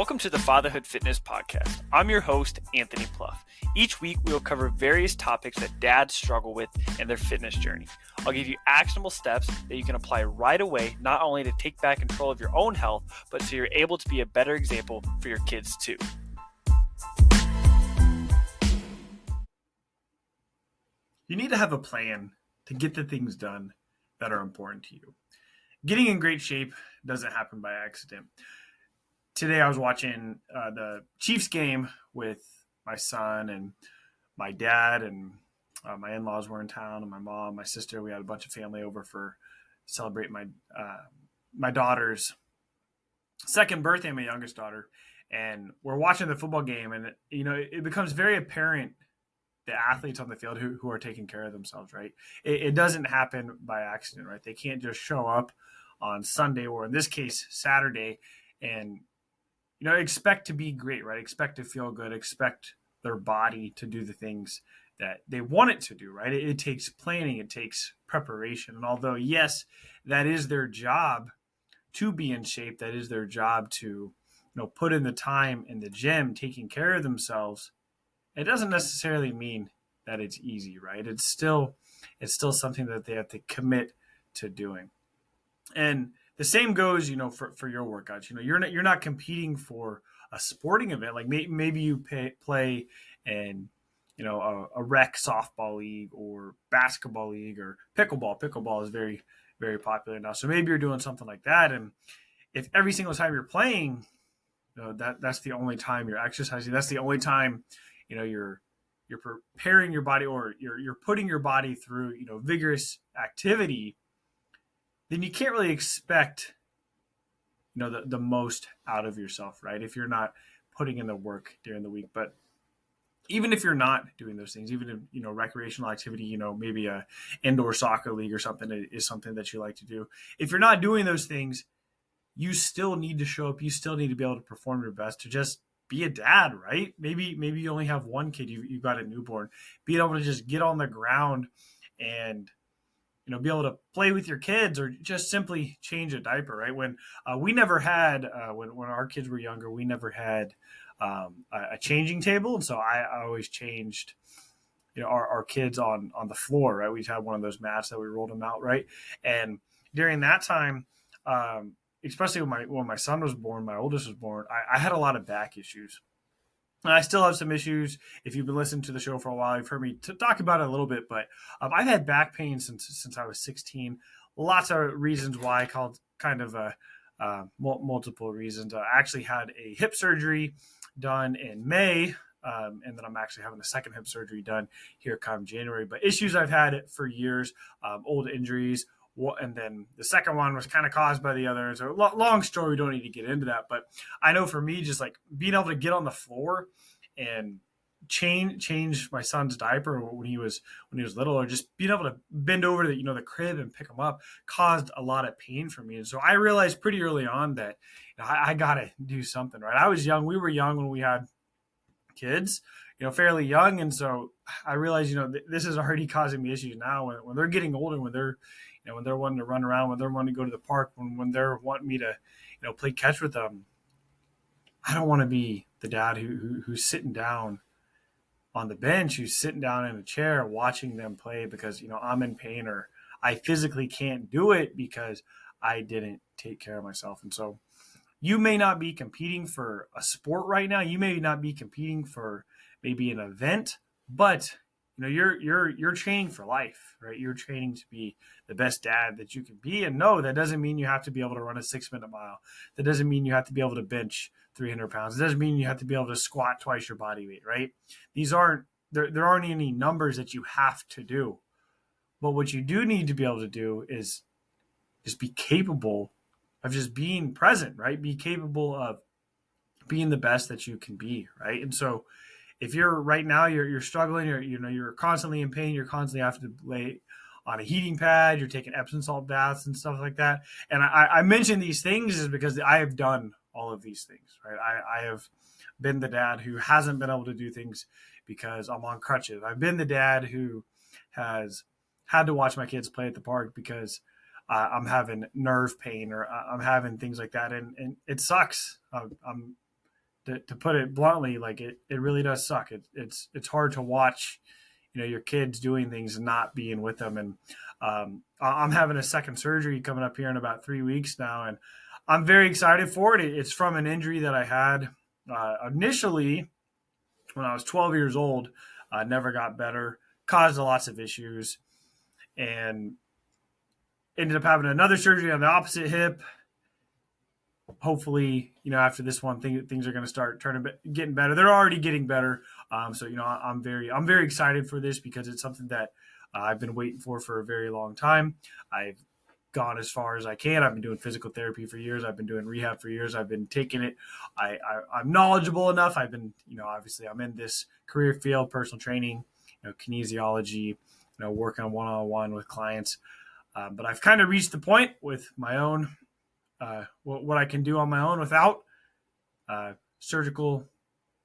Welcome to the Fatherhood Fitness Podcast. I'm your host, Anthony Pluff. Each week, we will cover various topics that dads struggle with in their fitness journey. I'll give you actionable steps that you can apply right away, not only to take back control of your own health, but so you're able to be a better example for your kids too. You need to have a plan to get the things done that are important to you. Getting in great shape doesn't happen by accident. Today I was watching the Chiefs game with my son and my dad, and my in-laws were in town, and my mom, my sister. We had a bunch of family over for celebrate my daughter's second birthday, my youngest daughter, and we're watching the football game, and it becomes very apparent the athletes on the field who are taking care of themselves, right? It doesn't happen by accident, right? They can't just show up on Sunday, or in this case Saturday, and expect to be great, right? Expect to feel good, expect their body to do the things that they want it to do, right? It takes planning, it takes preparation. And although, yes, that is their job to be in shape, that is their job to, put in the time in the gym, taking care of themselves, it doesn't necessarily mean that it's easy, right? It's still something that they have to commit to doing. And the same goes, for your workouts. You're not competing for a sporting event. Like maybe you play in, a rec softball league or basketball league or pickleball. Pickleball is very, very popular now. So maybe you're doing something like that. And if every single time you're playing, that's the only time you're exercising. That's the only time, you're preparing your body, or you're putting your body through, vigorous activity, then you can't really expect, the most out of yourself, right? If you're not putting in the work during the week. But even if you're not doing those things, even if, recreational activity, maybe a indoor soccer league or something is something that you like to do. If you're not doing those things, you still need to show up. You still need to be able to perform your best to just be a dad, right? Maybe you only have one kid, you've got a newborn. Being able to just get on the ground and be able to play with your kids, or just simply change a diaper, right? When we never had, when our kids were younger, we never had a changing table. And so I always changed, our kids on the floor, right? We had one of those mats that we rolled them out, right? And during that time, especially when my son was born, my oldest was born, I had a lot of back issues. And I still have some issues. If you've been listening to the show for a while, you've heard me talk about it a little bit, but I've had back pain since I was 16. Lots of reasons why, called kind of multiple reasons. I actually had a hip surgery done in May, and then I'm actually having a second hip surgery done here come January. But issues I've had for years, old injuries, and then the second one was kind of caused by the other. So long story, we don't need to get into that. But I know for me, just like being able to get on the floor and change my son's diaper when he was little, or just being able to bend over the crib and pick him up, caused a lot of pain for me. And so I realized pretty early on that I got to do something, right? I was young. We were young when we had kids, fairly young. And so I realized, this is already causing me issues now when they're getting older, when they're wanting to run around, when they're wanting to go to the park, when they're wanting me to, play catch with them. I don't want to be the dad who's sitting down on the bench, who's sitting down in a chair watching them play because, I'm in pain, or I physically can't do it because I didn't take care of myself. And so you may not be competing for a sport right now. You may not be competing for maybe an event, but you're training for life, right? You're training to be the best dad that you can be. And no, that doesn't mean you have to be able to run a 6-minute mile. That doesn't mean you have to be able to bench 300 pounds. It doesn't mean you have to be able to squat twice your body weight, right? There aren't any numbers that you have to do. But what you do need to be able to do is just be capable of just being present, right? Be capable of being the best that you can be, right? And so if you're right now, you're struggling, you're constantly in pain, you're constantly have to lay on a heating pad, you're taking Epsom salt baths and stuff like that. And I mention these things is because I have done all of these things, right? I have been the dad who hasn't been able to do things because I'm on crutches. I've been the dad who has had to watch my kids play at the park because I'm having nerve pain, or I'm having things like that. And it sucks. I'm to put it bluntly, like it really does suck. It's hard to watch, your kids doing things and not being with them. And I'm having a second surgery coming up here in about 3 weeks now, and I'm very excited for it. It's from an injury that I had initially when I was 12 years old. Never got better, caused lots of issues, and ended up having another surgery on the opposite hip. Hopefully, after this one, things are going to start getting better. They're already getting better. So, I'm very excited for this because it's something that I've been waiting for a very long time. I've gone as far as I can. I've been doing physical therapy for years. I've been doing rehab for years. I've been taking it. I'm knowledgeable enough. I've been, obviously I'm in this career field, personal training, kinesiology, working on one-on-one with clients. But I've kind of reached the point with my own, what I can do on my own without surgical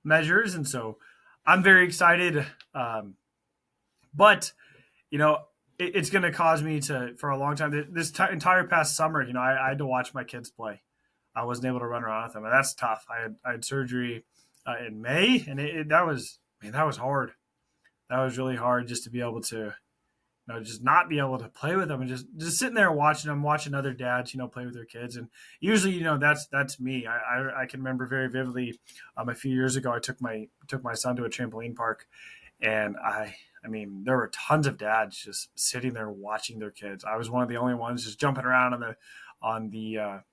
measures. And so I'm very excited. But, it's going to cause me for a long time. This entire past summer, I had to watch my kids play. I wasn't able to run around with them, and that's tough. I had surgery in May, and that was hard. That was really hard just to be able to, just not be able to play with them and just sitting there watching them, watching other dads, play with their kids. And usually, that's me. I can remember very vividly a few years ago, I took my son to a trampoline park, and there were tons of dads just sitting there watching their kids. I was one of the only ones just jumping around on the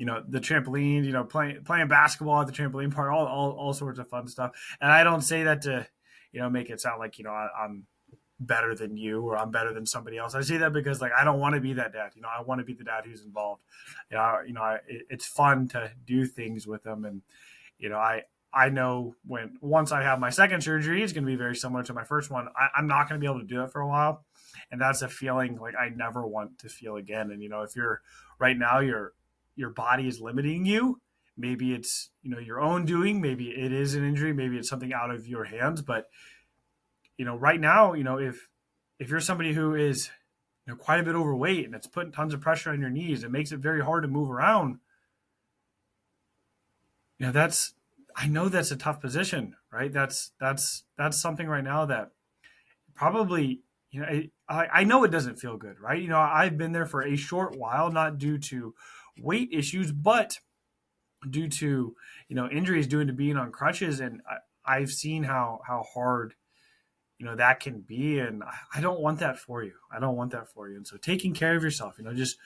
trampoline, playing basketball at the trampoline park, all sorts of fun stuff. And I don't say that to, make it sound like, I'm better than you or I'm better than somebody else. I say that because I don't want to be that dad. I want to be the dad who's involved. It's fun to do things with them. And, I know once I have my second surgery, it's going to be very similar to my first one. I'm not going to be able to do it for a while. And that's a feeling I never want to feel again. And, if you're right now, your body is limiting you, maybe it's, your own doing, maybe it is an injury, maybe it's something out of your hands. But, right now, if you're somebody who is, quite a bit overweight and it's putting tons of pressure on your knees, it makes it very hard to move around. I know that's a tough position, right? That's something right now that probably, I know it doesn't feel good, right? I've been there for a short while, not due to weight issues, but due to, injuries due to being on crutches. And I've seen how hard, that can be. And I don't want that for you. And so taking care of yourself, just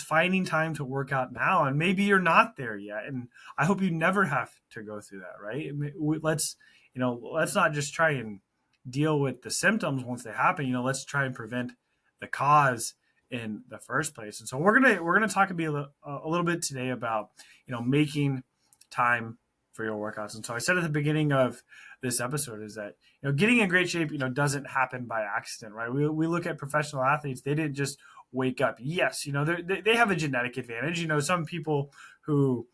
finding time to work out now. And maybe you're not there yet. And I hope you never have to go through that, right? Let's not just try and deal with the symptoms once they happen. Let's try and prevent the cause in the first place. And so we're gonna talk a little bit today about making time for your workouts. And so I said at the beginning of this episode is that getting in great shape doesn't happen by accident, right? We look at professional athletes; they didn't just wake up. Yes, they have a genetic advantage. Some people who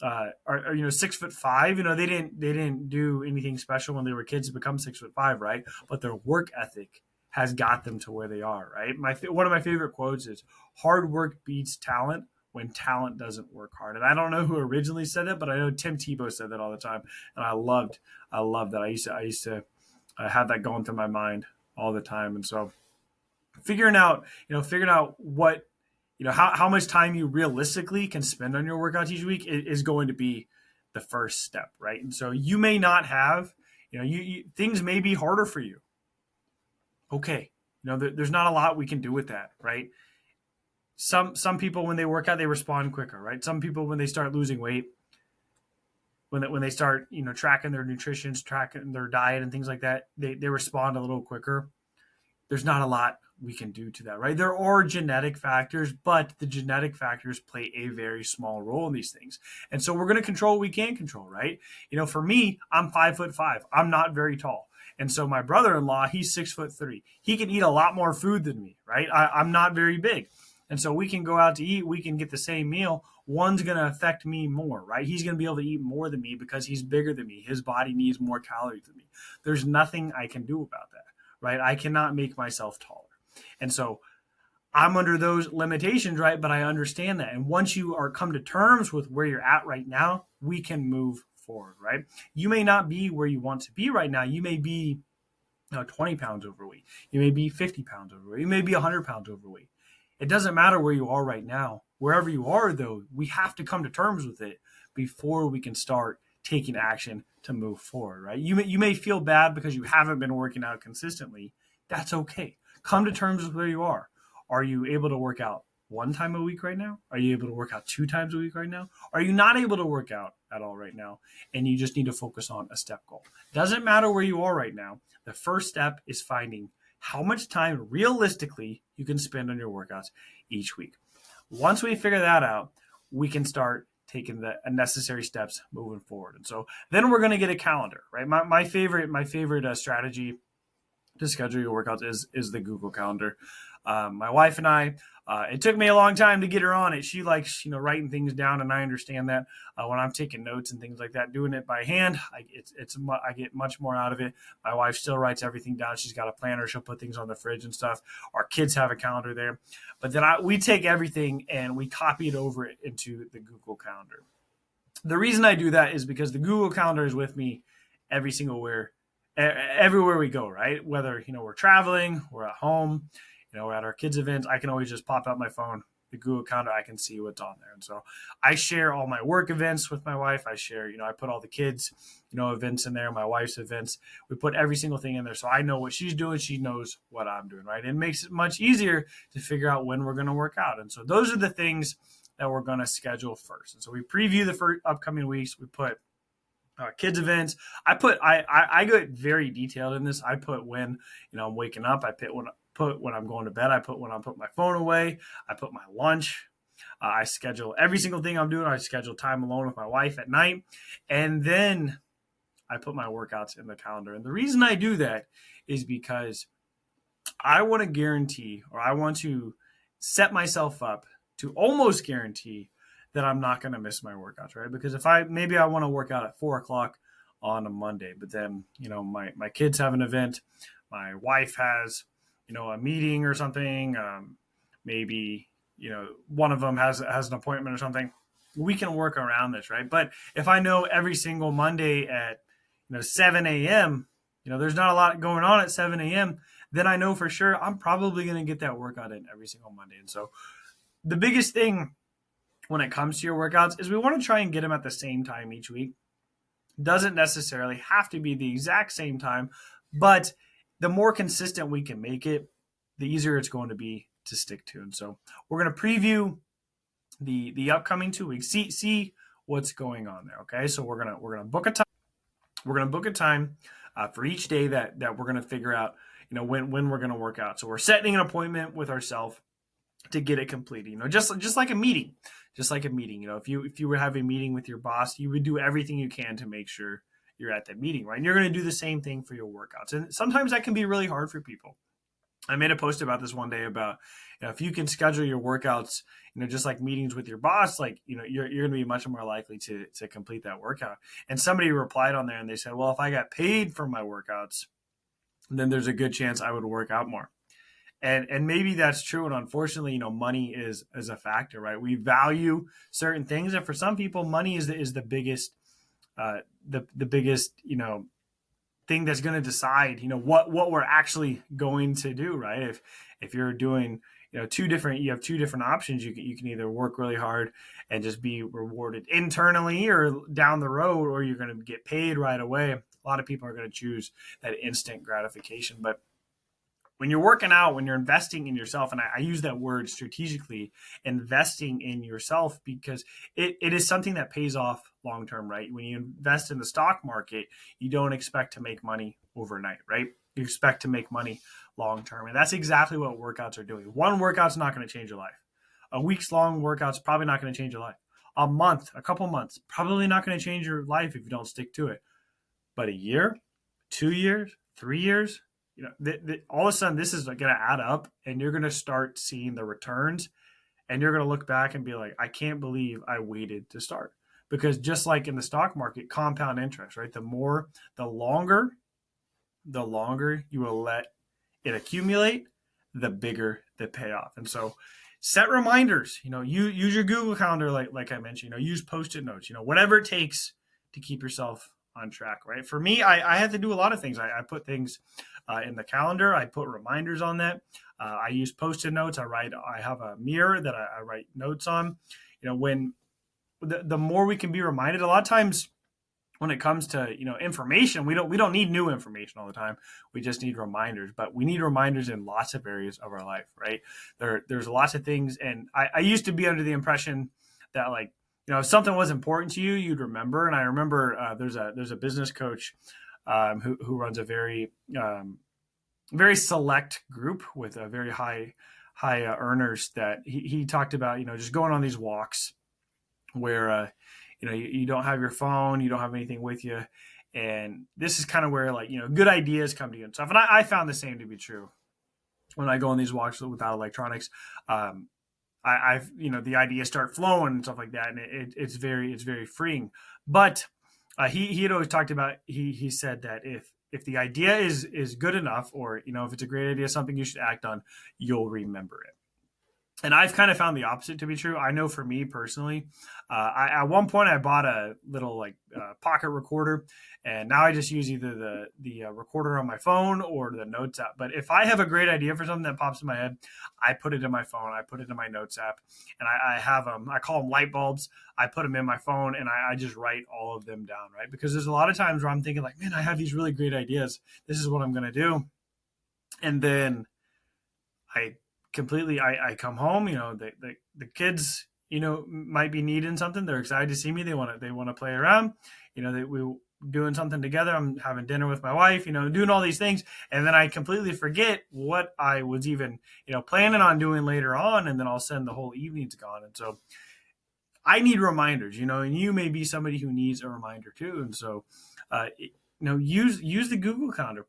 are 6'5", they didn't do anything special when they were kids to become 6'5", right? But their work ethic has got them to where they are, right? One of my favorite quotes is, "Hard work beats talent when talent doesn't work hard." And I don't know who originally said it, but I know Tim Tebow said that all the time, and I loved that. I used to have that going through my mind all the time. And so figuring out what how much time you realistically can spend on your workouts each week is going to be the first step, right? And so you may not have things may be harder for you. Okay, there's not a lot we can do with that, right? Some people, when they work out, they respond quicker, right? Some people, when they start losing weight, when they start, tracking their nutrition, tracking their diet and things like that, they respond a little quicker. There's not a lot we can do to that, right? There are genetic factors, but the genetic factors play a very small role in these things. And so we're going to control what we can control, right? For me, I'm 5'5". I'm not very tall. And so my brother-in-law, he's 6'3". He can eat a lot more food than me, right? I'm not very big. And so we can go out to eat, we can get the same meal. One's going to affect me more, right? He's going to be able to eat more than me because he's bigger than me. His body needs more calories than me. There's nothing I can do about that, right? I cannot make myself taller. And so I'm under those limitations, right? But I understand that. And once you come to terms with where you're at right now, we can move forward, right? You may not be where you want to be right now. You may be 20 pounds overweight. You may be 50 pounds overweight. You may be 100 pounds overweight. It doesn't matter where you are right now. Wherever you are, though, we have to come to terms with it before we can start taking action to move forward, right? You may feel bad because you haven't been working out consistently. That's okay. Come to terms with where you are. Are you able to work out 1 time a week right now? Are you able to work out 2 times a week right now? Are you not able to work out at all right now? And you just need to focus on a step goal. Doesn't matter where you are right now. The first step is finding how much time realistically you can spend on your workouts each week. Once we figure that out, we can start taking the necessary steps moving forward. And so then we're going to get a calendar, right? My favorite strategy to schedule your workouts is the Google Calendar. My wife and I, it took me a long time to get her on it. She likes, writing things down, and I understand that. When I'm taking notes and things like that, doing it by hand, I get much more out of it. My wife still writes everything down. She's got a planner. She'll put things on the fridge and stuff. Our kids have a calendar there. But then we take everything and we copy it over into the Google Calendar. The reason I do that is because the Google Calendar is with me everywhere we go, right? Whether, we're traveling, we're at home, we're at our kids' events, I can always just pop out my phone, the Google Calendar, I can see what's on there. And so I share all my work events with my wife. I share, I put all the kids, events in there, my wife's events. We put every single thing in there. So I know what she's doing. She knows what I'm doing, right? It makes it much easier to figure out when we're going to work out. And so those are the things that we're going to schedule first. And so we preview the first upcoming weeks. We put kids events. I get very detailed in this. I put when, I'm waking up. I put when I'm going to bed. I put when I'm putting my phone away. I put my lunch. I schedule every single thing I'm doing. I schedule time alone with my wife at night. And then I put my workouts in the calendar. And the reason I do that is because I want to guarantee, or I want to set myself up to almost guarantee that I'm not going to miss my workouts, right? Because if I want to work out at 4:00 on a Monday, but then, my kids have an event, my wife has, a meeting or something, maybe, one of them has an appointment or something, we can work around this, right? But if I know every single Monday at, 7 a.m., there's not a lot going on at 7 a.m., then I know for sure I'm probably going to get that workout in every single Monday. And so the biggest thing when it comes to your workouts is we want to try and get them at the same time each week. Doesn't necessarily have to be the exact same time, but the more consistent we can make it, the easier it's going to be to stick to. And so we're going to preview the upcoming 2 weeks, see what's going on there. Okay. So we're going to book a time. We're going to book a time for each day that we're going to figure out, when we're going to work out. So we're setting an appointment with ourselves to get it completed, just like a meeting, if you were having a meeting with your boss, you would do everything you can to make sure you're at that meeting, right? And you're going to do the same thing for your workouts. And sometimes that can be really hard for people. I made a post about this one day about, if you can schedule your workouts, just like meetings with your boss, like, you're going to be much more likely to complete that workout. And somebody replied on there and they said, well, if I got paid for my workouts, then there's a good chance I would work out more. And maybe that's true. And unfortunately, money is a factor, right? We value certain things. And for some people, money is the biggest, the biggest, thing that's going to decide, what we're actually going to do, right? If you're doing, you have two different options. You can either work really hard and just be rewarded internally or down the road, or you're going to get paid right away. A lot of people are going to choose that instant gratification. But when you're working out, when you're investing in yourself, and I use that word strategically, investing in yourself, because it is something that pays off long-term, right? When you invest in the stock market, you don't expect to make money overnight, right? You expect to make money long-term. And that's exactly what workouts are doing. One workout's not going to change your life. A week's long workout's probably not going to change your life. A month, a couple months, probably not going to change your life if you don't stick to it. But a year, 2 years, 3 years, all of a sudden this is going to add up, and you're going to start seeing the returns, and you're going to look back and be like, I can't believe I waited to start. Because just like in the stock market, compound interest, right? The longer you will let it accumulate, the bigger the payoff. And so set reminders, use your Google Calendar, like I mentioned, use Post-it notes, whatever it takes to keep yourself on track, right? For me, I had to do a lot of things. I put things in the calendar. I put reminders on that. I use Post-it notes. I have a mirror that I write notes on. When the more we can be reminded, a lot of times when it comes to information, we don't need new information all the time. We just need reminders. But we need reminders in lots of areas of our life, right? There's lots of things, and I used to be under the impression that if something was important to you, you'd remember. And I remember there's a business coach who runs a very very select group with a very high earners, that he talked about just going on these walks where you don't have your phone, you don't have anything with you, and this is kind of where good ideas come to you and stuff. And I found the same to be true when I go on these walks without electronics. I've the ideas start flowing and stuff like that, and it's very freeing. But he had always talked about, he said that if the idea is good enough, or if it's a great idea, something you should act on, you'll remember it. And I've kind of found the opposite to be true. I know for me personally, at one point I bought a little pocket recorder, and now I just use either the recorder on my phone or the notes app. But if I have a great idea for something that pops in my head, I put it in my phone, I put it in my notes app, and I have them. I call them light bulbs. I put them in my phone, and I just write all of them down, right? Because there's a lot of times where I'm thinking man, I have these really great ideas. This is what I'm going to do. And then I come home, the kids, might be needing something. They're excited to see me. They want to play around, we doing something together. I'm having dinner with my wife, doing all these things. And then I completely forget what I was even, planning on doing later on. And then all of a sudden the whole evening's gone. And so I need reminders, and you may be somebody who needs a reminder too. And so, use the Google Calendar.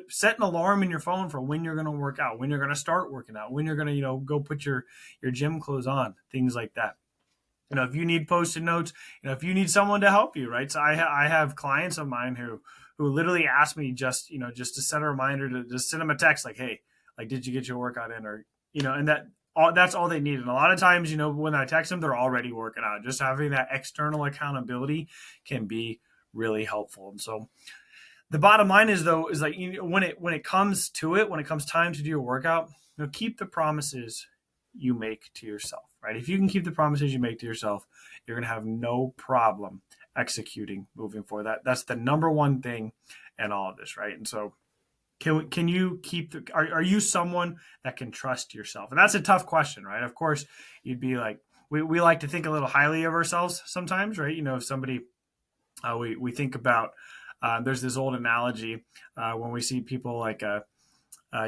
Set an alarm in your phone for when you're going to work out, when you're going to start working out, when you're going to go put your gym clothes on, things like that. If you need Post-it notes, if you need someone to help you, right? So I have clients of mine who literally ask me just to set a reminder, to just send them a text hey, did you get your workout in, or and that's all they need. And a lot of times, when I text them, they're already working out. Just having that external accountability can be really helpful. And so the bottom line is when it comes time to do your workout, keep the promises you make to yourself, right? If you can keep the promises you make to yourself, you're going to have no problem executing moving forward. That's the number one thing in all of this, right? And so can you are you someone that can trust yourself? And that's a tough question, right? Of course, you'd be we like to think a little highly of ourselves sometimes, right? If somebody, we think about, there's this old analogy when we see people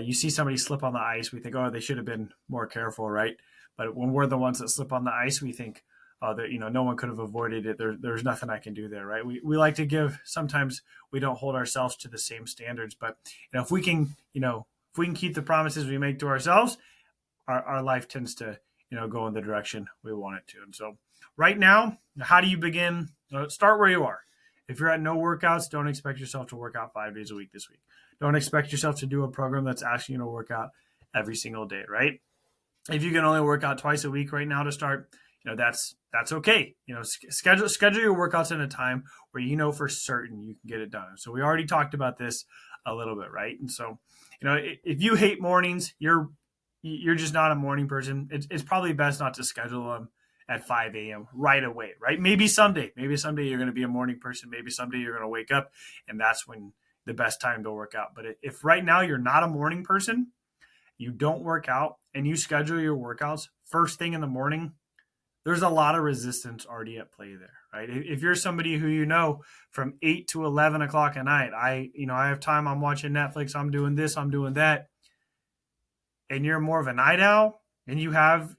you see somebody slip on the ice, we think, oh, they should have been more careful, right? But when we're the ones that slip on the ice, we think, oh, that no one could have avoided it. There's nothing I can do there, right? We like to sometimes we don't hold ourselves to the same standards, but if we can keep the promises we make to ourselves, our life tends to go in the direction we want it to. And so right now, how do you begin? Start where you are. If you're at no workouts, don't expect yourself to work out 5 days a week this week. Don't expect yourself to do a program that's asking you to work out every single day, right? If you can only work out twice a week right now to start, that's okay. Schedule your workouts in a time where for certain you can get it done. So we already talked about this a little bit, right? And so, if you hate mornings, you're just not a morning person. It's probably best not to schedule them at 5 a.m. right away, right? Maybe someday you're going to be a morning person. Maybe someday you're going to wake up, and that's when the best time to work out. But if right now you're not a morning person, you don't work out, and you schedule your workouts first thing in the morning, there's a lot of resistance already at play there, right? If you're somebody who from 8 to 11 o'clock at night, I have time, I'm watching Netflix, I'm doing this, I'm doing that, and you're more of a night owl, and you have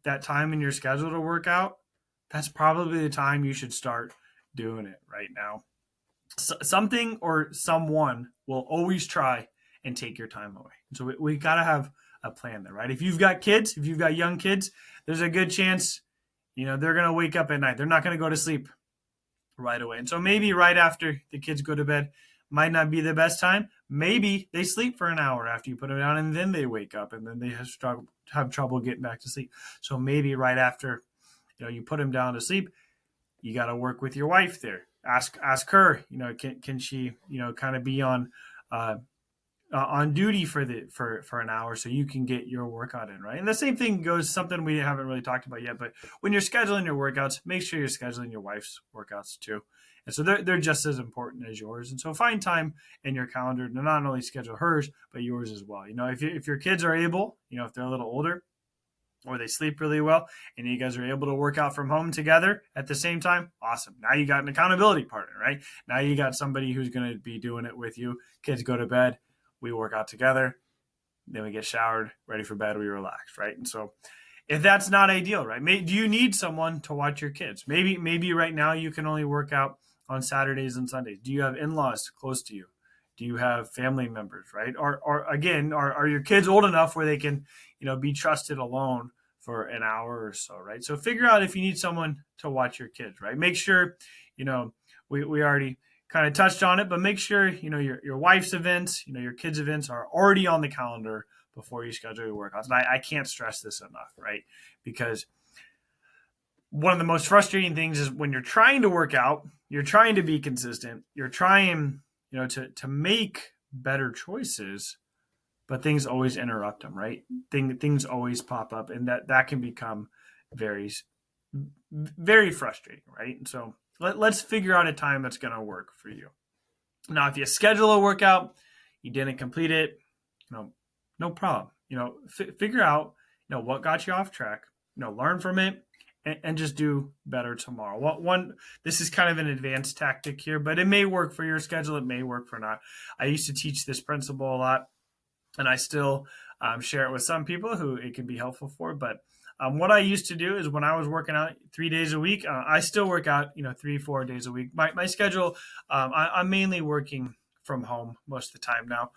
that time in your schedule to work out, that's probably the time you should start doing it right now. Something or someone will always try and take your time away. So we got to have a plan there, right? If you've got kids, if you've got young kids, there's a good chance, they're going to wake up at night. They're not going to go to sleep right away. And so maybe right after the kids go to bed might not be the best time. Maybe they sleep for an hour after you put them down, and then they wake up, and then they have trouble getting back to sleep. So maybe right after, you put them down to sleep, you got to work with your wife there. Ask her, can she, kind of be on duty for an hour so you can get your workout in, right? And the same thing goes, something we haven't really talked about yet, but when you're scheduling your workouts, make sure you're scheduling your wife's workouts too. And so they're just as important as yours. And so find time in your calendar to not only schedule hers, but yours as well. If your kids are able, if they're a little older or they sleep really well and you guys are able to work out from home together at the same time, awesome. Now you got an accountability partner, right? Now you got somebody who's going to be doing it with you. Kids go to bed, we work out together, then we get showered, ready for bed, we relax, right? And so if that's not ideal, right? Do you need someone to watch your kids? Maybe right now you can only work out on Saturdays and Sundays. Do you have in-laws close to you? Do you have family members, right? Or again, are your kids old enough where they can, be trusted alone for an hour or so, right? So figure out if you need someone to watch your kids, right? Make sure, we already kind of touched on it, but make sure, your wife's events, your kids' events are already on the calendar before you schedule your workouts. And I can't stress this enough, right? Because one of the most frustrating things is when you're trying to work out, you're trying to be consistent, you're trying, to make better choices, but things always interrupt them, right? Things always pop up, and that can become very, very frustrating, right? And so let's figure out a time that's going to work for you. Now, if you schedule a workout, you didn't complete it, no problem. Figure out, what got you off track, learn from it, and just do better tomorrow. This is kind of an advanced tactic here, but it may work for your schedule. It may work for not. I used to teach this principle a lot, and I still share it with some people who it can be helpful for. But what I used to do is when I was working out 3 days a week, I still work out, 3-4 days a week. My schedule, I'm mainly working from home most of the time now,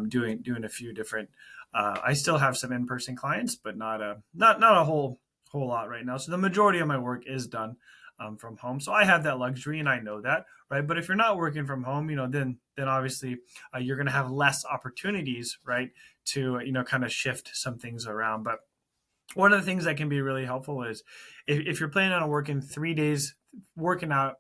doing a few different. I still have some in-person clients, but not a whole lot right now. So the majority of my work is done from home. So I have that luxury, and I know that, right? But if you're not working from home, then obviously you're going to have less opportunities, right, to kind of shift some things around. But one of the things that can be really helpful is if you're planning on working out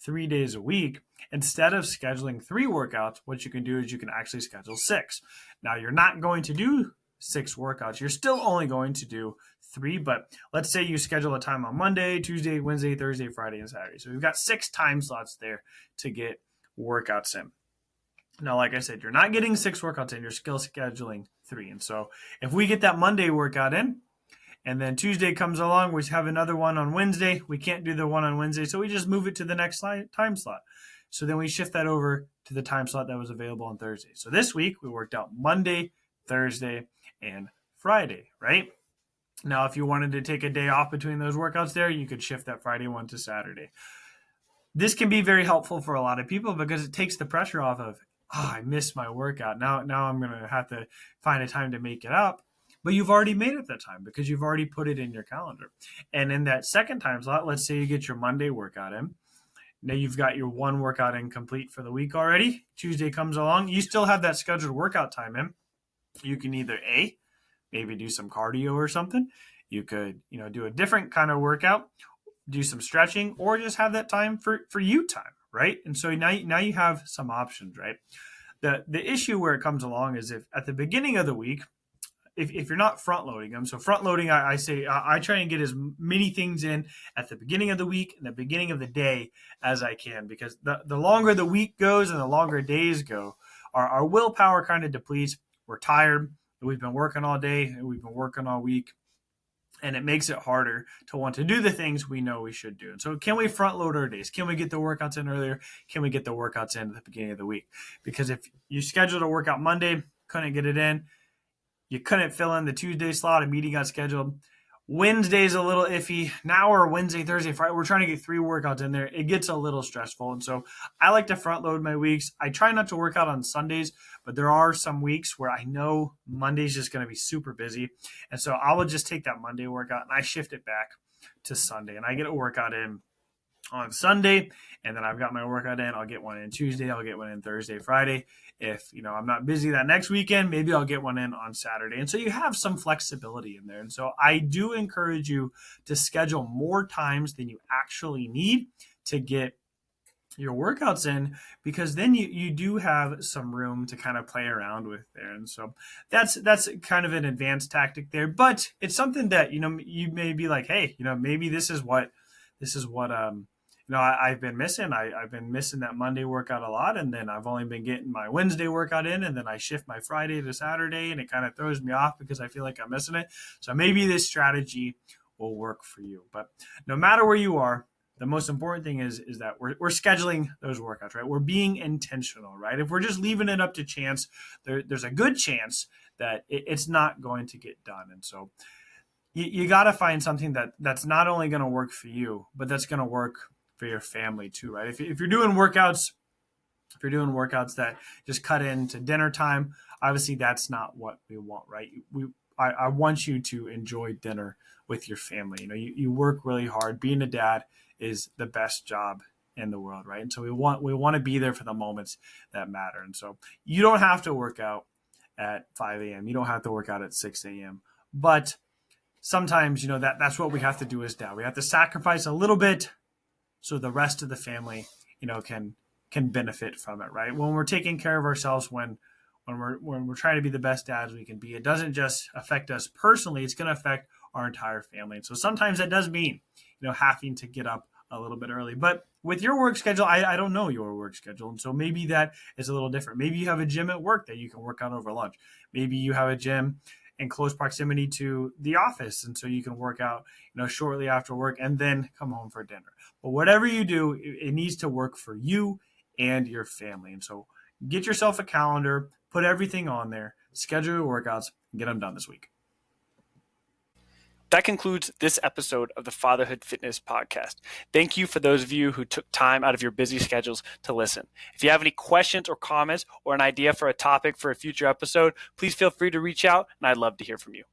3 days a week, instead of scheduling 3 workouts, what you can do is you can actually schedule 6. Now, you're not going to do 6 workouts. You're still only going to do 3, but let's say you schedule a time on Monday, Tuesday, Wednesday, Thursday, Friday, and Saturday. So we've got 6 time slots there to get workouts in. Now, like I said, you're not getting 6 workouts in, you're still scheduling 3. And so if we get that Monday workout in, and then Tuesday comes along, we have another one on Wednesday. We can't do the one on Wednesday, so we just move it to the next time slot. So then we shift that over to the time slot that was available on Thursday. So this week we worked out Monday, Thursday, and Friday, right? Now, if you wanted to take a day off between those workouts there, you could shift that Friday one to Saturday. This can be very helpful for a lot of people because it takes the pressure off of, I missed my workout. Now I'm going to have to find a time to make it up. But you've already made it that time because you've already put it in your calendar. And in that second time slot, let's say you get your Monday workout in. Now you've got your one workout in complete for the week already. Tuesday comes along. You still have that scheduled workout time in. You can either maybe do some cardio or something. You could, do a different kind of workout, do some stretching, or just have that time for you time, right? And so now you have some options, right? The issue where it comes along is if at the beginning of the week, if you're not front loading them, so front loading, I say I try and get as many things in at the beginning of the week and the beginning of the day as I can, because the longer the week goes and the longer days go, our willpower kind of depletes. We're tired. We've been working all day and we've been working all week, and it makes it harder to want to do the things we know we should do. And so can we front load our days? Can we get the workouts in earlier? Can we get the workouts in at the beginning of the week? Because if you scheduled a workout Monday, couldn't get it in, you couldn't fill in the Tuesday slot, a meeting got scheduled. Wednesday's a little iffy. Now we're Wednesday, Thursday, Friday. We're trying to get 3 workouts in there. It gets a little stressful. And so I like to front load my weeks. I try not to work out on Sundays, but there are some weeks where I know Monday's just going to be super busy. And so I will just take that Monday workout and I shift it back to Sunday. And I get a workout in on Sunday, and then I've got my workout in. I'll get one in Tuesday. I'll get one in Thursday, Friday. If I'm not busy that next weekend, maybe I'll get one in on Saturday. And so you have some flexibility in there. And so I do encourage you to schedule more times than you actually need to get your workouts in, because then you do have some room to kind of play around with there. And so that's kind of an advanced tactic there, but it's something that you may be like, hey, maybe this is what I've been missing. I've been missing that Monday workout a lot, and then I've only been getting my Wednesday workout in, and then I shift my Friday to Saturday, and it kind of throws me off because I feel like I'm missing it. So maybe this strategy will work for you. But no matter where you are, the most important thing is that we're scheduling those workouts, right? We're being intentional, right? If we're just leaving it up to chance, there's a good chance that it's not going to get done. And so you got to find something that's not only going to work for you, but that's going to work for your family too, right? If you're doing workouts, that just cut into dinner time, obviously that's not what we want, right? I want you to enjoy dinner with your family. You work really hard. Being a dad is the best job in the world, right? And so we want to be there for the moments that matter. And so you don't have to work out at 5 a.m. You don't have to work out at 6 a.m. But sometimes, that's what we have to do as dad. We have to sacrifice a little bit so the rest of the family, can benefit from it, right? When we're taking care of ourselves, when we're trying to be the best dads we can be, it doesn't just affect us personally, it's going to affect our entire family. And so sometimes that does mean, having to get up a little bit early. But with your work schedule, I don't know your work schedule. And so maybe that is a little different. Maybe you have a gym at work that you can work out over lunch. Maybe you have a gym in close proximity to the office, and so you can work out, shortly after work and then come home for dinner. But whatever you do, it needs to work for you and your family. And so get yourself a calendar, put everything on there, schedule your workouts, and get them done this week. That concludes this episode of the Fatherhood Fitness Podcast. Thank you for those of you who took time out of your busy schedules to listen. If you have any questions or comments or an idea for a topic for a future episode, please feel free to reach out, and I'd love to hear from you.